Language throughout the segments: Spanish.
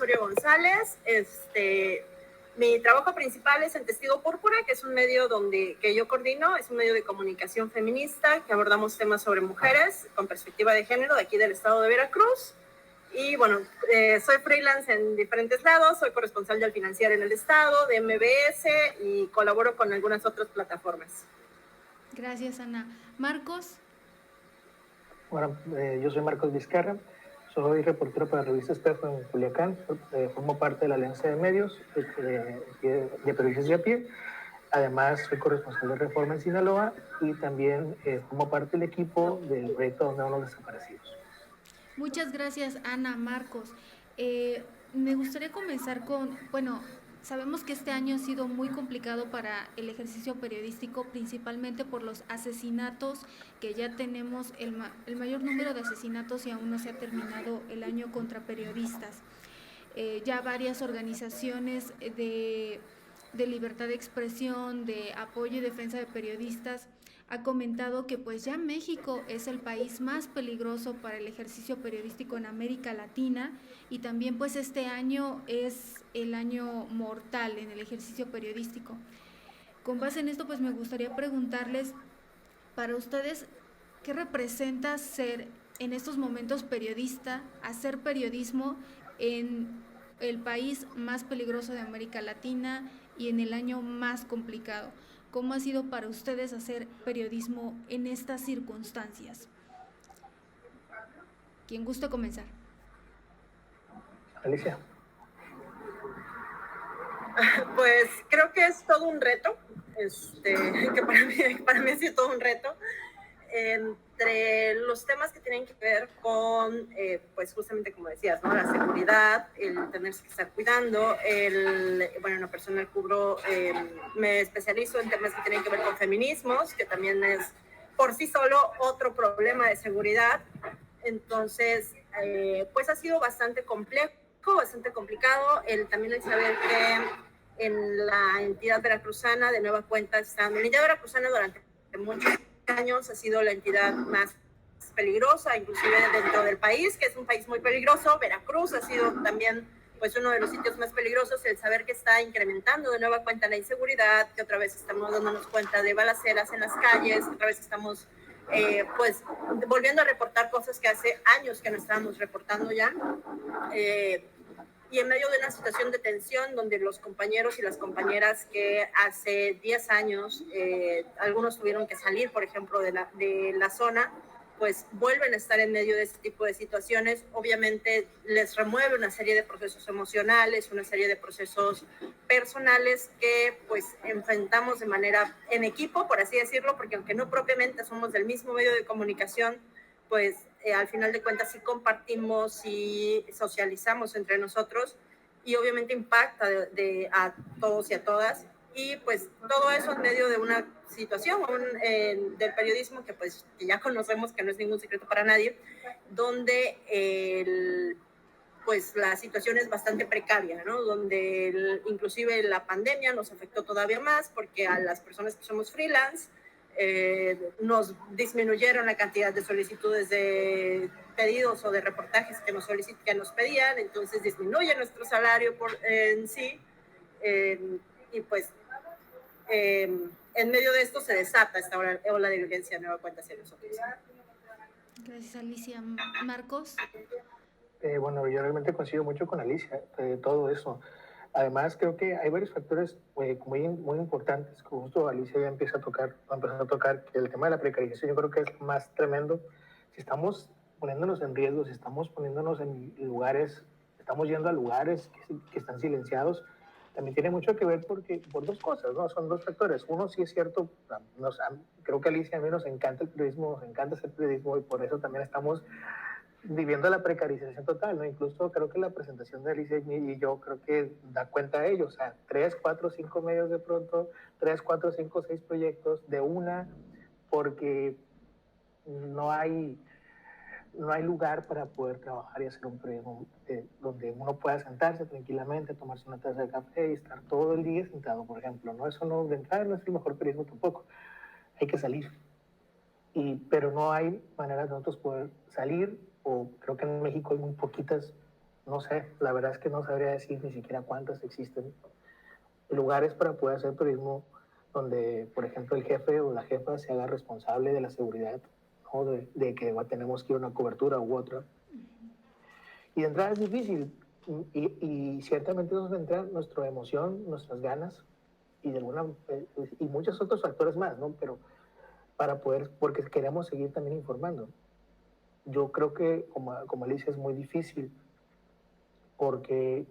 Osorio González. Mi trabajo principal es en Testigo Púrpura, que es un medio que yo coordino, es un medio de comunicación feminista que abordamos temas sobre mujeres con perspectiva de género de aquí del estado de Veracruz. Y bueno, soy freelance en diferentes lados, soy corresponsal del Financiero en el estado, de MBS y colaboro con algunas otras plataformas. Gracias, Ana. Marcos. Bueno, yo soy Marcos Vizcarra, soy reportero para la revista Espejo en Culiacán, formo parte de la Alianza de Medios de Periodistas de a pie. Además, soy corresponsal de Reforma en Sinaloa y también formo parte del equipo del proyecto Donde van los desaparecidos. Muchas gracias, Ana, Marcos. Me gustaría comenzar sabemos que este año ha sido muy complicado para el ejercicio periodístico, principalmente por los asesinatos, que ya tenemos el mayor número de asesinatos y aún no se ha terminado el año contra periodistas. Ya varias organizaciones de libertad de expresión, de apoyo y defensa de periodistas, ha comentado que pues ya México es el país más peligroso para el ejercicio periodístico en América Latina y también pues este año es el año mortal en el ejercicio periodístico. Con base en esto pues me gustaría preguntarles, para ustedes, ¿qué representa ser en estos momentos periodista, hacer periodismo en el país más peligroso de América Latina y en el año más complicado? ¿Cómo ha sido para ustedes hacer periodismo en estas circunstancias? ¿Quién gusta comenzar? Alicia. Pues creo que es todo un reto, que para mí ha sido todo un reto. Entre los temas que tienen que ver con, pues justamente como decías, ¿no? La seguridad, el tenerse que estar cuidando, bueno, en lo personal me especializo en temas que tienen que ver con feminismos, que también es por sí solo otro problema de seguridad. Entonces, pues ha sido bastante complejo, bastante complicado. También el saber que en la entidad veracruzana, de nueva cuenta, la entidad veracruzana durante muchos años ha sido la entidad más peligrosa, inclusive dentro del país, que es un país muy peligroso. Veracruz ha sido también pues uno de los sitios más peligrosos. El saber que está incrementando de nueva cuenta la inseguridad, que otra vez estamos dándonos cuenta de balaceras en las calles, otra vez estamos pues volviendo a reportar cosas que hace años que no estábamos reportando ya. Y en medio de una situación de tensión donde los compañeros y las compañeras que hace 10 años algunos tuvieron que salir, por ejemplo, de la zona, pues vuelven a estar en medio de este tipo de situaciones. Obviamente les remueve una serie de procesos emocionales, una serie de procesos personales que pues enfrentamos de manera en equipo, por así decirlo, porque aunque no propiamente somos del mismo medio de comunicación, pues al final de cuentas sí compartimos y socializamos entre nosotros y obviamente impacta a todos y a todas. Y pues todo eso en medio de una situación del periodismo que pues que ya conocemos, que no es ningún secreto para nadie, donde pues la situación es bastante precaria, ¿no? Donde inclusive la pandemia nos afectó todavía más porque a las personas que somos freelance nos disminuyeron la cantidad de solicitudes de pedidos o de reportajes que nos pedían, entonces disminuye nuestro salario en sí, y pues en medio de esto se desata esta ola de violencia de nueva cuenta hacia nosotros. Gracias, Alicia. Marcos. Bueno, yo realmente coincido mucho con Alicia, todo eso. Además, creo que hay varios factores muy importantes, que justo Alicia ya empieza a tocar, que el tema de la precarización yo creo que es más tremendo. Si estamos poniéndonos en riesgo, si estamos poniéndonos en lugares, estamos yendo a lugares que están silenciados, también tiene mucho que ver por dos cosas, ¿no? Son dos factores. Uno, sí es cierto, creo que a Alicia a mí nos encanta el periodismo, nos encanta hacer periodismo y por eso también estamos viviendo la precarización total, ¿no? Incluso creo que la presentación de Alicia y yo creo que da cuenta de ello, o sea, 3, 4, 5 medios de pronto, 3, 4, 5, 6 proyectos de una, porque no hay lugar para poder trabajar y hacer un periodismo donde uno pueda sentarse tranquilamente, tomarse una taza de café y estar todo el día sentado, por ejemplo, ¿no? Eso no, de entrada no es el mejor periodismo tampoco, hay que salir. Pero no hay manera de nosotros poder salir, o creo que en México hay muy poquitas no sé, la verdad es que no sabría decir ni siquiera cuántas existen. Lugares para poder hacer periodismo donde, por ejemplo, el jefe o la jefa se haga responsable de la seguridad, ¿no? De que tenemos que ir a una cobertura u otra. Y de entrada es difícil. Y ciertamente nos entra nuestra emoción, nuestras ganas y de alguna y muchos otros factores más, ¿no? Pero para poder, porque queremos seguir también informando. Yo creo que, como Alicia, es muy difícil porque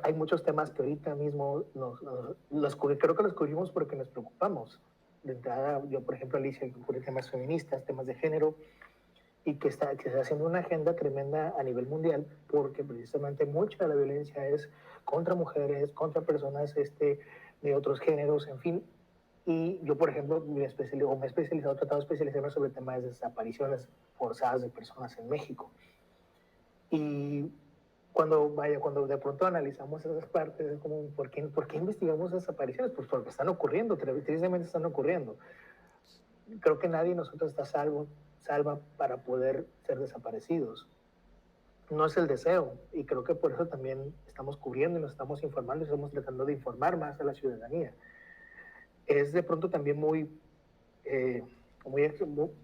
hay muchos temas que ahorita mismo creo que los cubrimos porque nos preocupamos. De entrada, yo, por ejemplo, Alicia, que cubre temas feministas, temas de género, y que se está haciendo una agenda tremenda a nivel mundial, porque precisamente mucha de la violencia es contra mujeres, contra personas de otros géneros, en fin. Y yo, por ejemplo, me he especializado, he tratado de especializarme sobre temas de desapariciones forzadas de personas en México. Y cuando de pronto analizamos esas partes, es como, ¿por qué investigamos esas apariciones? Pues porque están ocurriendo, tristemente están ocurriendo. Creo que nadie de nosotros está salva para poder ser desaparecidos. No es el deseo, y creo que por eso también estamos cubriendo y nos estamos informando y estamos tratando de informar más a la ciudadanía. Es de pronto también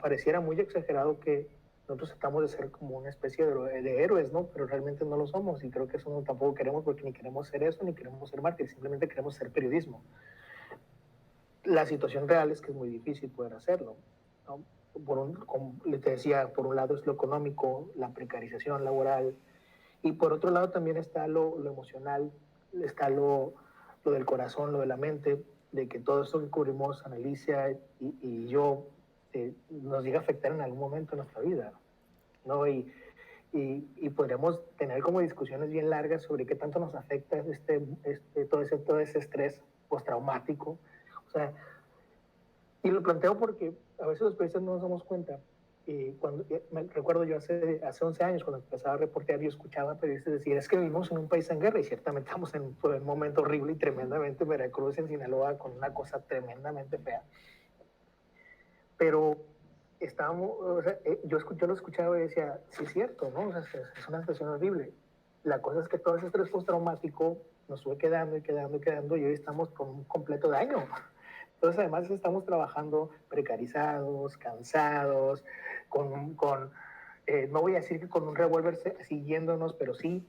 pareciera muy exagerado que nosotros tratamos de ser como una especie de héroes, ¿no? Pero realmente no lo somos, y creo que eso no, tampoco queremos, porque ni queremos ser eso, ni queremos ser mártires, simplemente queremos ser periodismo. La situación real es que es muy difícil poder hacerlo, ¿no? Como te decía, por un lado es lo económico, la precarización laboral, y por otro lado también está lo emocional, está lo del corazón, lo de la mente, de que todo esto que cubrimos, Analicia y yo, nos llega a afectar en algún momento de nuestra vida, ¿no? Y podríamos tener como discusiones bien largas sobre qué tanto nos afecta todo ese estrés postraumático. O sea, y lo planteo porque a veces los periodistas no nos damos cuenta. Recuerdo yo hace 11 años, cuando empezaba a reportear, yo escuchaba a periodistas decir, es que vivimos en un país en guerra, y ciertamente estamos en un momento horrible y tremendamente, Veracruz, en Sinaloa, con una cosa tremendamente fea. Pero yo lo escuchaba y decía, sí es cierto, ¿no? O sea, es una situación horrible. La cosa es que todo ese estrés postraumático nos fue quedando y quedando y quedando, y hoy estamos con un completo daño. Entonces, además, estamos trabajando precarizados, cansados, no voy a decir que con un revólver siguiéndonos, pero sí.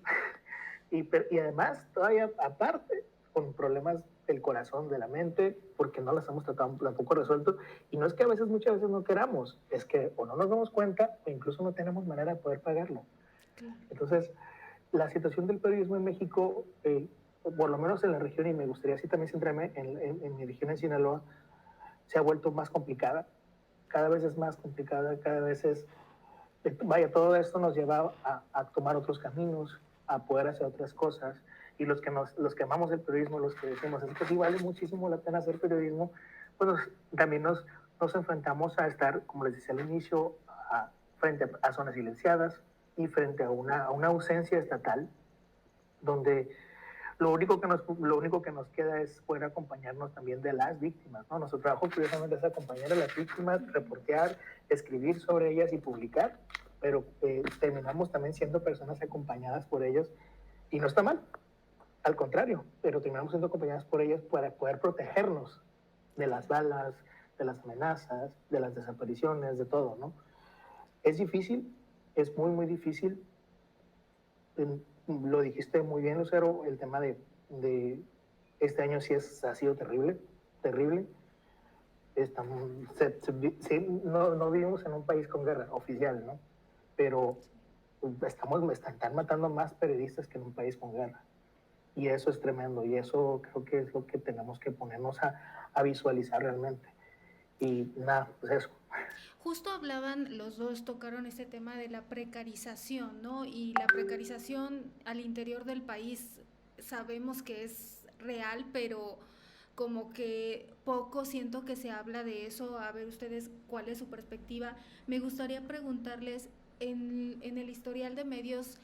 Y además, todavía aparte, con problemas del corazón, de la mente, porque no las hemos tratado tampoco resuelto. Y no es que muchas veces no queramos, es que o no nos damos cuenta o incluso no tenemos manera de poder pagarlo. Claro. Entonces, la situación del periodismo en México, por lo menos en la región, y me gustaría así también centrarme en mi región, en Sinaloa, se ha vuelto más complicada. Cada vez es más complicada, cada vez todo esto nos lleva a tomar otros caminos, a poder hacer otras cosas. Y los que amamos el periodismo, los que decimos, es que sí vale muchísimo la pena hacer periodismo, pues también nos enfrentamos a estar, como les decía al inicio, frente a zonas silenciadas y frente a una ausencia estatal, donde lo único que nos queda es poder acompañarnos también de las víctimas, ¿no? Nuestro trabajo, curiosamente, es acompañar a las víctimas, reportear, escribir sobre ellas y publicar, pero terminamos también siendo personas acompañadas por ellos, y no está mal, al contrario, pero terminamos siendo acompañadas por ellas para poder protegernos de las balas, de las amenazas, de las desapariciones, de todo, ¿no? Es difícil, es muy, muy difícil. Lo dijiste muy bien, Lucero, el tema de este año sí ha sido terrible, terrible. No vivimos en un país con guerra oficial, ¿no? Pero están matando más periodistas que en un país con guerra. Y eso es tremendo, y eso creo que es lo que tenemos que ponernos a visualizar realmente. Y nada, pues eso. Justo hablaban, los dos tocaron este tema de la precarización, ¿no? Y la precarización al interior del país sabemos que es real, pero como que poco siento que se habla de eso. A ver ustedes cuál es su perspectiva. Me gustaría preguntarles, en el historial de medios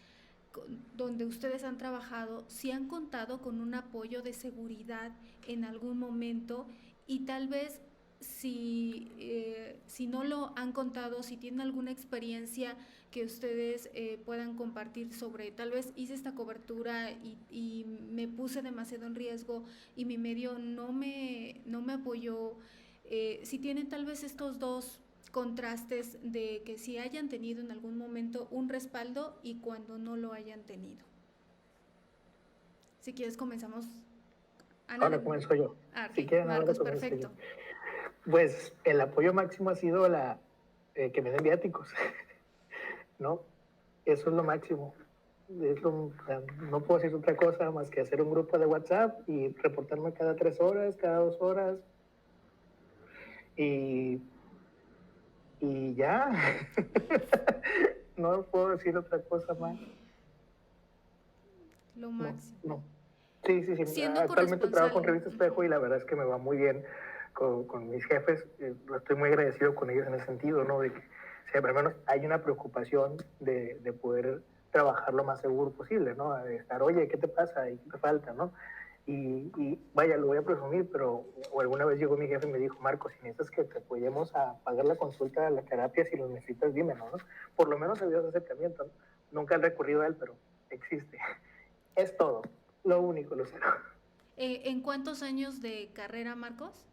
donde ustedes han trabajado, si han contado con un apoyo de seguridad en algún momento, y tal vez si si no lo han contado, si tienen alguna experiencia que ustedes puedan compartir sobre, tal vez hice esta cobertura y me puse demasiado en riesgo y mi medio no me apoyó. Si tienen tal vez estos dos contrastes de que si hayan tenido en algún momento un respaldo y cuando no lo hayan tenido. Si quieres comenzamos. Ana, ahora comienzo yo. Okay. Si quieren, Marcos, ahora comienzo perfecto. yo. Pues el apoyo máximo ha sido que me den viáticos, ¿no? Eso es lo máximo. No puedo decir otra cosa más que hacer un grupo de WhatsApp y reportarme cada 3 horas, cada 2 horas. Y ya. No puedo decir otra cosa más. Lo máximo. No. Sí. Siendo Actualmente trabajo con Revista Espejo uh-huh. y la verdad es que me va muy bien con mis jefes. Estoy muy agradecido con ellos en ese sentido, ¿no? De que, o sea, al menos hay una preocupación de poder trabajar lo más seguro posible, ¿no? De estar, oye, ¿qué te pasa? ¿Y qué te falta, no? Y vaya, lo voy a presumir, pero alguna vez llegó mi jefe y me dijo, Marco, si necesitas que te apoyemos a pagar la consulta a la terapia, si lo necesitas, dímelo, ¿no? Por lo menos había ese acercamiento, ¿no? Nunca he recurrido a él, pero existe. Es todo, lo único, Lucero. ¿En cuántos años de carrera, Marcos?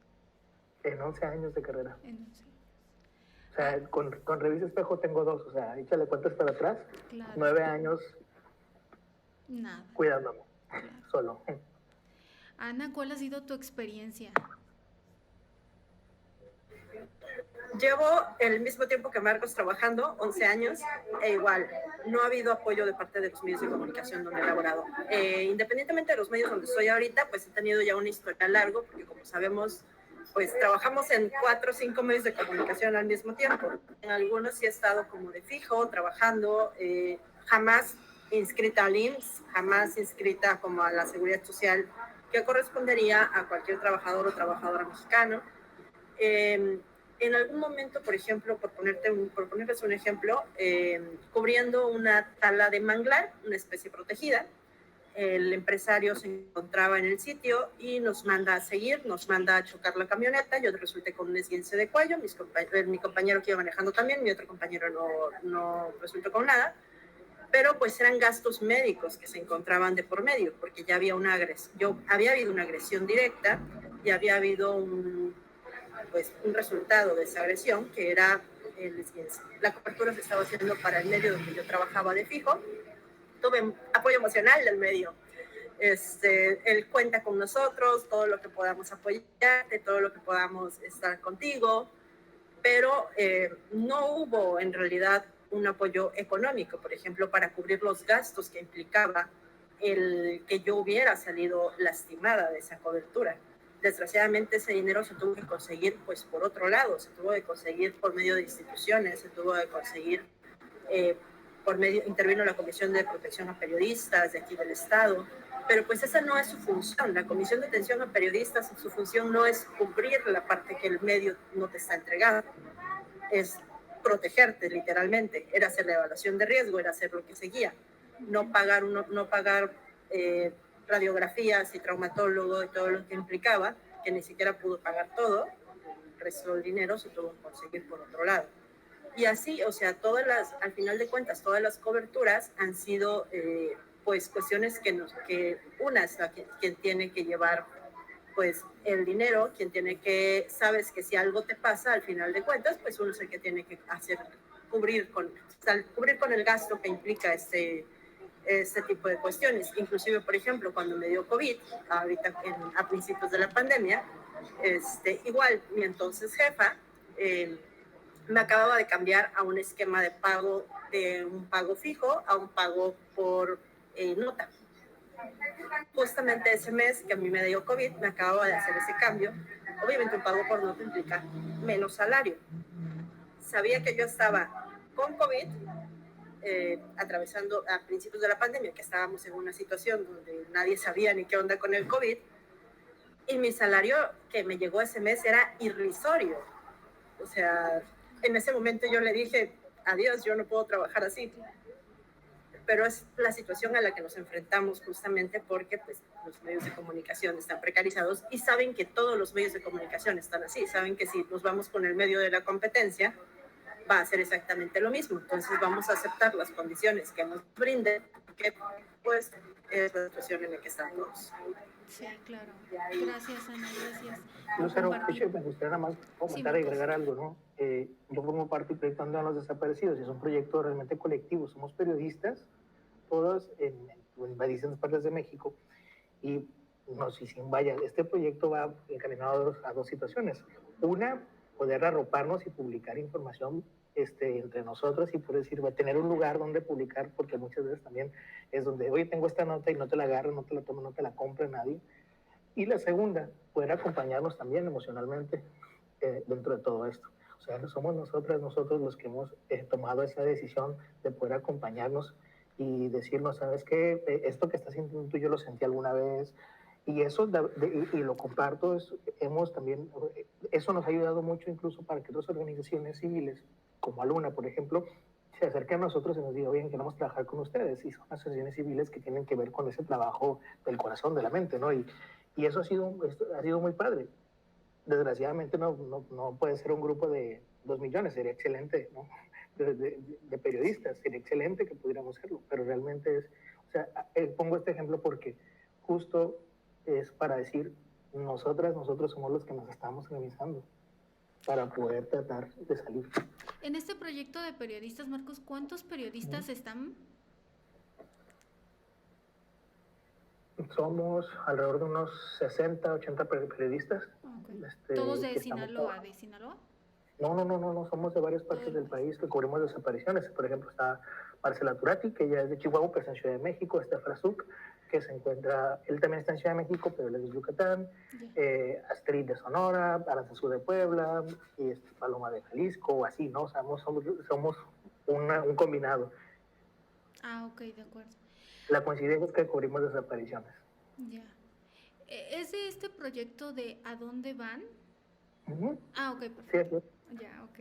En 11 años de carrera. En 11 años. O sea, con Revista Espejo tengo 2, o sea, échale cuentas para atrás. Claro. 9 años. Nada. Cuidándome, claro. Solo. Ana, ¿cuál ha sido tu experiencia? Llevo el mismo tiempo que Marcos trabajando, 11 años, e igual, no ha habido apoyo de parte de los medios de comunicación donde he laborado. Independientemente de los medios donde estoy ahorita, pues he tenido ya una historia larga, porque como sabemos, pues trabajamos en 4 o 5 medios de comunicación al mismo tiempo. En algunos sí he estado como de fijo, trabajando, jamás inscrita al IMSS, jamás inscrita como a la Seguridad Social, que correspondería a cualquier trabajador o trabajadora mexicano. En algún momento, por ejemplo, por ponerles un ejemplo, cubriendo una tala de manglar, una especie protegida, el empresario se encontraba en el sitio y nos manda a seguir, nos manda a chocar la camioneta. Yo resulté con un esguince de cuello, mi compañero que iba manejando también, mi otro compañero no resultó con nada, pero pues eran gastos médicos que se encontraban de por medio, porque ya había había habido una agresión directa y había habido un resultado de esa agresión, que era el esguince. La cobertura se estaba haciendo para el medio donde yo trabajaba de fijo. Tuve apoyo emocional del medio. Él cuenta con nosotros, todo lo que podamos apoyarte, todo lo que podamos estar contigo, pero no hubo en realidad un apoyo económico, por ejemplo, para cubrir los gastos que implicaba el que yo hubiera salido lastimada de esa cobertura. Desgraciadamente ese dinero se tuvo que conseguir pues por otro lado, se tuvo que conseguir por medio de instituciones, se tuvo que conseguir intervino la Comisión de Protección a Periodistas de aquí del Estado, pero pues esa no es su función. La Comisión de Atención a Periodistas, su función no es cubrir la parte que el medio no te está entregando, es protegerte literalmente, era hacer la evaluación de riesgo, era hacer lo que seguía, no pagar radiografías y traumatólogo y todo lo que implicaba, que ni siquiera pudo pagar todo, el resto del dinero se tuvo que conseguir por otro lado. Y así, o sea, al final de cuentas, todas las coberturas han sido pues cuestiones que una es quien tiene que llevar pues el dinero, sabes que si algo te pasa, al final de cuentas, pues uno es el que tiene que cubrir con el gasto que implica este tipo de cuestiones. Inclusive, por ejemplo, cuando me dio COVID, ahorita a principios de la pandemia, igual mi entonces jefa me acababa de cambiar a un esquema de pago, de un pago fijo a un pago por nota. Justamente ese mes que a mí me dio COVID, me acababa de hacer ese cambio. Obviamente un pago por nota implica menos salario. Sabía que yo estaba con COVID, atravesando a principios de la pandemia, que estábamos en una situación donde nadie sabía ni qué onda con el COVID, y mi salario que me llegó ese mes era irrisorio. O sea, en ese momento yo le dije, adiós, yo no puedo trabajar así. pero es la situación a la que nos enfrentamos justamente porque pues, los medios de comunicación están precarizados y saben que todos los medios de comunicación están así, saben que si nos vamos con el medio de la competencia, va a ser exactamente lo mismo. Entonces vamos a aceptar las condiciones que nos brinden, que pues es la situación en la que están todos. Sí, claro. Gracias, Ana, gracias por Lucero, compartir. me gustaría nada más Sí, comentar y Marcos. agregar algo, ¿no? Yo formo parte del proyecto Ando a los Desaparecidos, y es un proyecto realmente colectivo. Somos periodistas, todos en distintas partes de México, y nos hicimos, vaya, este proyecto va encaminado a dos situaciones. Una, poder arroparnos y publicar información entre nosotros y por decir, va a tener un lugar donde publicar, porque muchas veces también es donde, oye, tengo esta nota y no te la agarro, no te la tomo, no te la compre nadie. Y la segunda, poder acompañarnos también emocionalmente dentro de todo esto. O sea, somos nosotros los que hemos tomado esa decisión de poder acompañarnos y decirnos, ¿sabes qué? Esto que estás sintiendo tú, yo lo sentí alguna vez. Y eso, y lo comparto, hemos también, eso nos ha ayudado mucho incluso para que otras organizaciones civiles, como Aluna, por ejemplo, se acerquen a nosotros y nos digan, oye, queremos trabajar con ustedes. Y son asociaciones civiles que tienen que ver con ese trabajo del corazón, de la mente, ¿no? Y eso ha sido muy padre. Desgraciadamente no puede ser un grupo de 2 millones, sería excelente, ¿no? De periodistas, sería excelente que pudiéramos hacerlo, pero realmente es, o sea, pongo este ejemplo porque justo es para decir, nosotros somos los que nos estamos organizando para poder tratar de salir. En este proyecto de periodistas, Marcos, ¿cuántos periodistas están? Somos alrededor de unos 60, 80 periodistas. Okay. ¿Todos de Sinaloa? No, somos de varias partes del país que cubrimos desapariciones. Por ejemplo, está Marcela Turati, que ya es de Chihuahua, que está en Ciudad de México, está Frazuc, que se encuentra, él también está en Ciudad de México, pero él es de Yucatán, Astrid de Sonora, Aranzazú de Puebla, y Paloma de Jalisco, o así, ¿no? O sea, somos un combinado. Ah, ok, de acuerdo. La coincidencia es que cubrimos desapariciones. Ya. ¿Es de este proyecto de ¿A dónde van? Uh-huh. Ah, ok, perfecto. Sí. Ya, ok.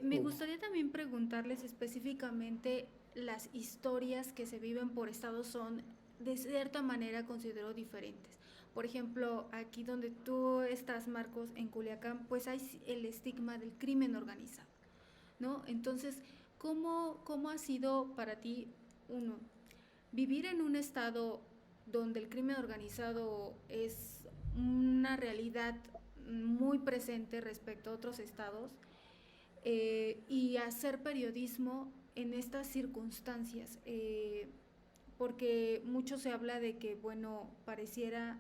Me gustaría también preguntarles específicamente las historias que se viven por estados son, de cierta manera, considero diferentes. Por ejemplo, aquí donde tú estás, Marcos, en Culiacán, pues hay el estigma del crimen organizado, ¿no? Entonces, ¿cómo ha sido para ti, uno, vivir en un estado donde el crimen organizado es una realidad muy presente respecto a otros estados, y hacer periodismo en estas circunstancias? Porque mucho se habla de que, bueno, pareciera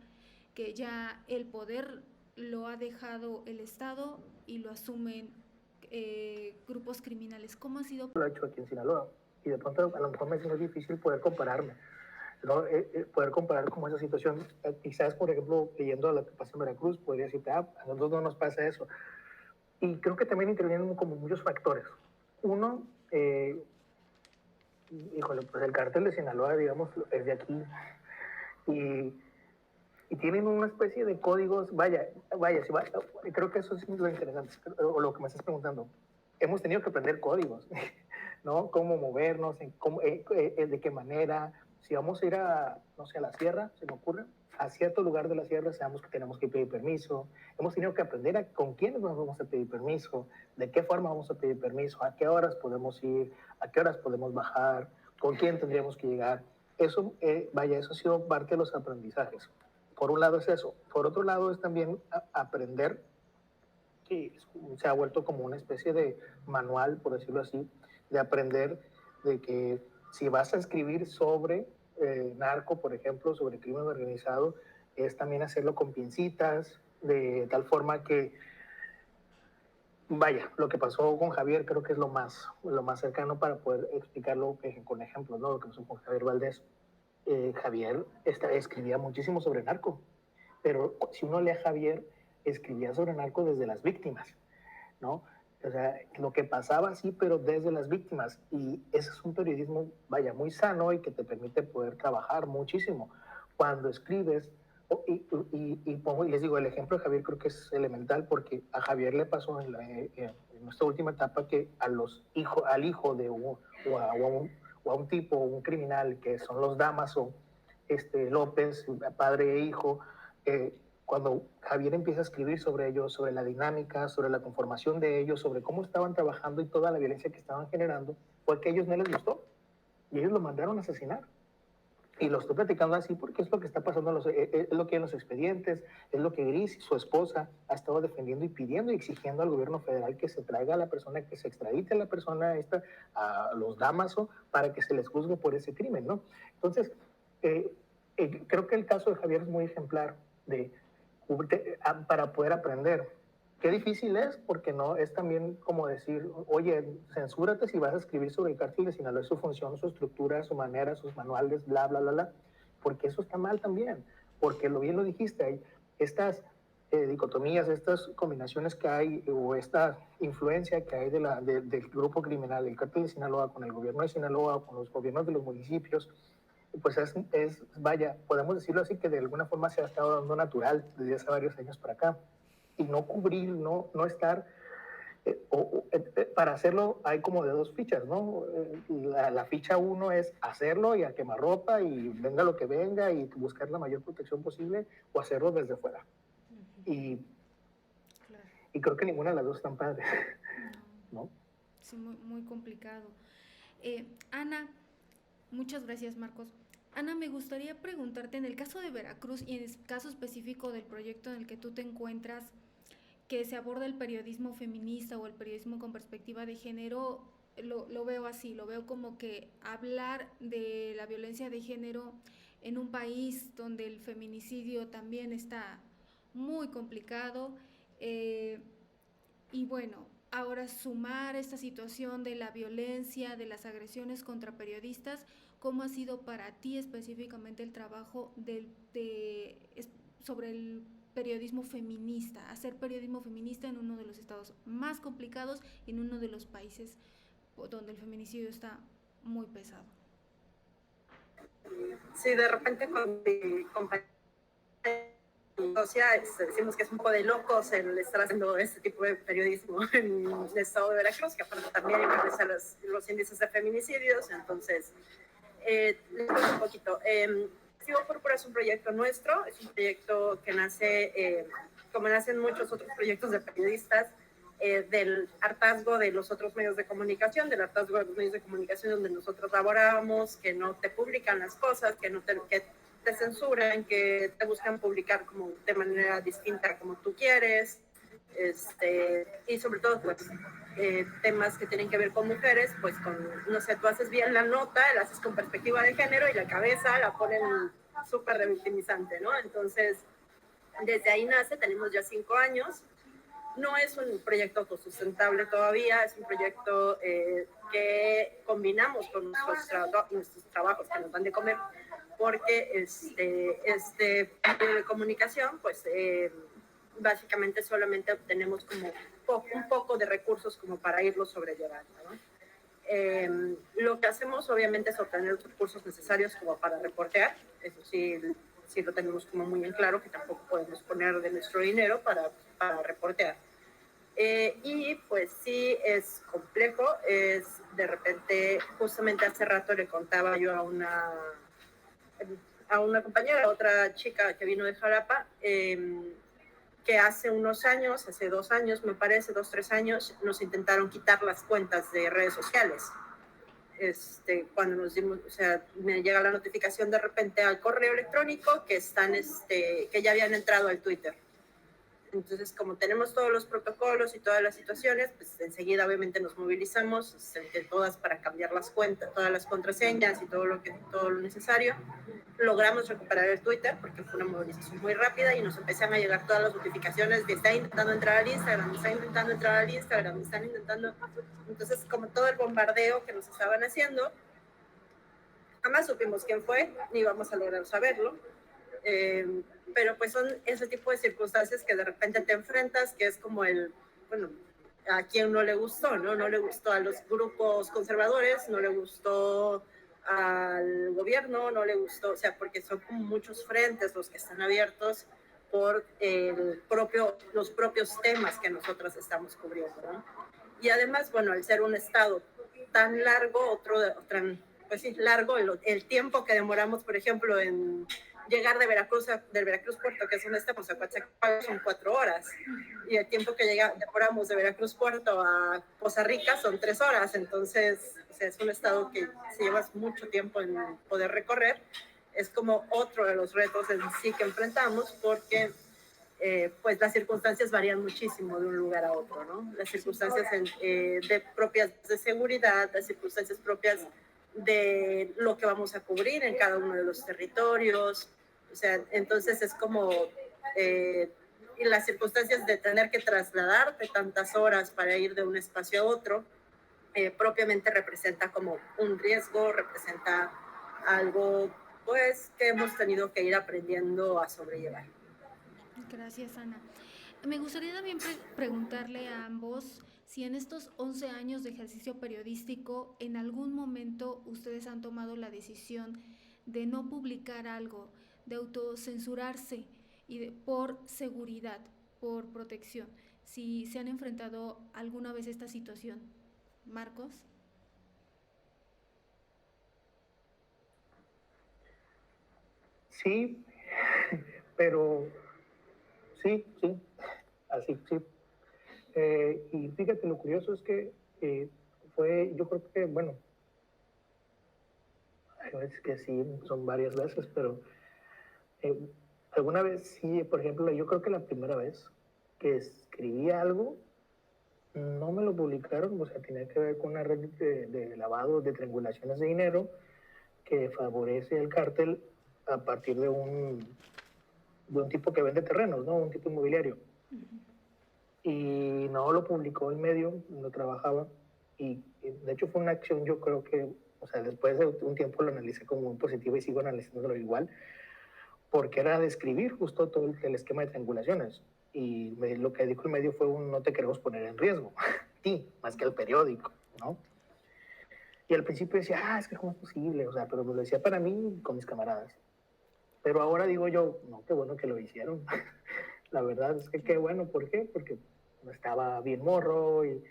que ya el poder lo ha dejado el Estado y lo asumen grupos criminales. ¿Cómo ha sido? Lo he hecho aquí en Sinaloa y de pronto a lo mejor me es muy difícil poder compararme, ¿no? Poder comparar como esa situación. Quizás, por ejemplo, leyendo lo que pasa en Veracruz, podría decirte, a nosotros no nos pasa eso. Y creo que también intervienen como muchos factores. Uno, híjole, pues el cártel de Sinaloa, digamos, es de aquí y tienen una especie de códigos, creo que eso es lo interesante, o lo que me estás preguntando. Hemos tenido que aprender códigos, ¿no? Cómo movernos, de qué manera. Si vamos a ir a, no sé, a la sierra, se me ocurre, a cierto lugar de la sierra, sabemos que tenemos que pedir permiso. Hemos tenido que aprender con quiénes nos vamos a pedir permiso, de qué forma vamos a pedir permiso, a qué horas podemos ir, a qué horas podemos bajar, con quién tendríamos que llegar. Eso, eso ha sido parte de los aprendizajes. Por un lado es eso. Por otro lado es también aprender, que se ha vuelto como una especie de manual, por decirlo así, de aprender de que si vas a escribir sobre narco, por ejemplo, sobre crimen organizado, es también hacerlo con pincitas, de tal forma que, vaya, lo que pasó con Javier creo que es lo más cercano para poder explicarlo con ejemplos, ¿no? Lo que pasó con Javier Valdés. Javier escribía muchísimo sobre narco, pero si uno lee a Javier, escribía sobre narco desde las víctimas, ¿no? O sea, lo que pasaba sí, pero desde las víctimas. Y ese es un periodismo, vaya, muy sano y que te permite poder trabajar muchísimo. Cuando escribes, y les digo, el ejemplo de Javier creo que es elemental porque a Javier le pasó en nuestra última etapa que al hijo de o o a un tipo, un criminal, que son los Damaso, López, padre e hijo, cuando Javier empieza a escribir sobre ellos, sobre la dinámica, sobre la conformación de ellos, sobre cómo estaban trabajando y toda la violencia que estaban generando, fue que a ellos no les gustó y ellos lo mandaron a asesinar. Y lo estoy platicando así porque es lo que está pasando, es lo que en los expedientes, es lo que Gris, su esposa, ha estado defendiendo y pidiendo y exigiendo al gobierno federal que se traiga a la persona, que se extradite a la persona esta, a los Damaso, para que se les juzgue por ese crimen, ¿no? Entonces, creo que el caso de Javier es muy ejemplar para poder aprender. Qué difícil es, porque no es también como decir, oye, censúrate si vas a escribir sobre el cártel de Sinaloa, su función, su estructura, su manera, sus manuales, bla, bla, bla, bla, porque eso está mal también, porque bien lo dijiste, hay estas dicotomías, estas combinaciones que hay, o esta influencia que hay del grupo criminal, el cártel de Sinaloa, con el gobierno de Sinaloa, con los gobiernos de los municipios, pues vaya, podemos decirlo así, que de alguna forma se ha estado dando natural desde hace varios años para acá. Y no cubrir, no estar, para hacerlo hay como de dos fichas, ¿no? La ficha 1 es hacerlo y a quemarropa y venga lo que venga y buscar la mayor protección posible, o hacerlo desde fuera. Y creo que ninguna de las dos están padres, ¿no? Sí, muy complicado. Ana, muchas gracias, Marcos. Ana, me gustaría preguntarte, en el caso de Veracruz y en el caso específico del proyecto en el que tú te encuentras, que se aborda el periodismo feminista o el periodismo con perspectiva de género, lo veo así, lo veo como que hablar de la violencia de género en un país donde el feminicidio también está muy complicado, y bueno, ahora sumar esta situación de la violencia, de las agresiones contra periodistas, ¿cómo ha sido para ti específicamente el trabajo sobre el periodismo feminista, hacer periodismo feminista en uno de los estados más complicados y en uno de los países donde el feminicidio está muy pesado? Sí, de repente con mi compañera decimos que es un poco de locos el estar haciendo este tipo de periodismo en el estado de Veracruz, que aparte también incrementa los índices de feminicidios. Entonces, les cuento un poquito. Sigo Púrpura es un proyecto nuestro, es un proyecto que nace, como nacen muchos otros proyectos de periodistas, del hartazgo de los otros medios de comunicación, del hartazgo de los medios de comunicación donde nosotros laboramos, que no te publican las cosas, que te censuran, que te buscan publicar como de manera distinta como tú quieres, y sobre todo pues temas que tienen que ver con mujeres, pues no sé, tú haces bien la nota, la haces con perspectiva de género y la cabeza la ponen súper revictimizante, ¿no? Entonces, desde ahí nace, tenemos ya 5 años, no es un proyecto autosustentable todavía, es un proyecto que combinamos con nuestros trabajos que nos dan de comer, porque este medio de comunicación, pues básicamente solamente obtenemos como un poco de recursos como para irlo sobrellevando, ¿no? Lo que hacemos obviamente es obtener los recursos necesarios como para reportear, eso sí lo tenemos como muy en claro, que tampoco podemos poner de nuestro dinero para reportear. Y pues sí es complejo, es de repente, justamente hace rato le contaba yo a una compañera, a otra chica que vino de Jalapa, que hace unos años, hace 2 años me parece, 2, 3 años, nos intentaron quitar las cuentas de redes sociales. Cuando nos dimos, o sea, me llega la notificación de repente al correo electrónico que que ya habían entrado al Twitter. Entonces, como tenemos todos los protocolos y todas las situaciones, pues enseguida obviamente nos movilizamos entre todas para cambiar las cuentas, todas las contraseñas y todo lo necesario. Logramos recuperar el Twitter porque fue una movilización muy rápida y nos empezaron a llegar todas las notificaciones de está intentando entrar al Instagram, está intentando entrar al Instagram, están intentando. Entonces, como todo el bombardeo que nos estaban haciendo, jamás supimos quién fue, ni vamos a lograr saberlo. Pero pues son ese tipo de circunstancias que de repente te enfrentas, que es como bueno, a quien no le gustó, ¿no? No le gustó a los grupos conservadores, no le gustó al gobierno, no le gustó, o sea, porque son como muchos frentes los que están abiertos por los propios temas que nosotros estamos cubriendo, ¿no? Y además, bueno, al ser un estado tan largo, pues sí, largo el tiempo que demoramos, por ejemplo, en llegar de Veracruz, del Veracruz Puerto, que es donde estamos, a Coatzacoalcos, son 4 horas. Y el tiempo que demoramos de Veracruz Puerto a Poza Rica son 3 horas. Entonces, o sea, es un estado que si llevas mucho tiempo en poder recorrer, es como otro de los retos en sí que enfrentamos, porque pues las circunstancias varían muchísimo de un lugar a otro, ¿no? Las circunstancias propias de seguridad, las circunstancias propias de lo que vamos a cubrir en cada uno de los territorios. O sea, entonces es como y las circunstancias de tener que trasladarte tantas horas para ir de un espacio a otro, propiamente representa como un riesgo, representa algo pues que hemos tenido que ir aprendiendo a sobrellevar. Gracias, Ana. Me gustaría también preguntarle a ambos si en estos 11 años de ejercicio periodístico en algún momento ustedes han tomado la decisión de no publicar algo, de autocensurarse por seguridad, por protección. Si se han enfrentado alguna vez esta situación. Marcos. Sí, pero sí, así, sí. Y fíjate, lo curioso es que yo creo que, bueno, hay veces que sí, son varias veces, pero eh, alguna vez sí, por ejemplo, yo creo que la primera vez que escribí algo, no me lo publicaron, o sea, tenía que ver con una red de lavado, de triangulaciones de dinero que favorece el cártel a partir de un tipo que vende terrenos, ¿no? Un tipo inmobiliario. Y no lo publicó el medio donde trabajaba. Y de hecho fue una acción, yo creo que, o sea, después de un tiempo lo analicé como muy positivo y sigo analizándolo igual, porque era describir justo todo el esquema de triangulaciones. Y lo que dijo el medio fue no te queremos poner en riesgo, a ti, más que al periódico, ¿no? Y al principio decía, es que cómo es posible, o sea, pero me lo decía para mí con mis camaradas. Pero ahora digo yo, no, qué bueno que lo hicieron. La verdad es que qué bueno, ¿por qué? Porque estaba bien morro y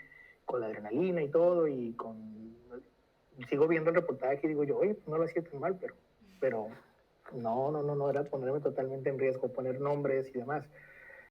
con la adrenalina y todo y sigo viendo el reportaje y digo yo, oye, pues no lo hacía tan mal, pero no era ponerme totalmente en riesgo, poner nombres y demás.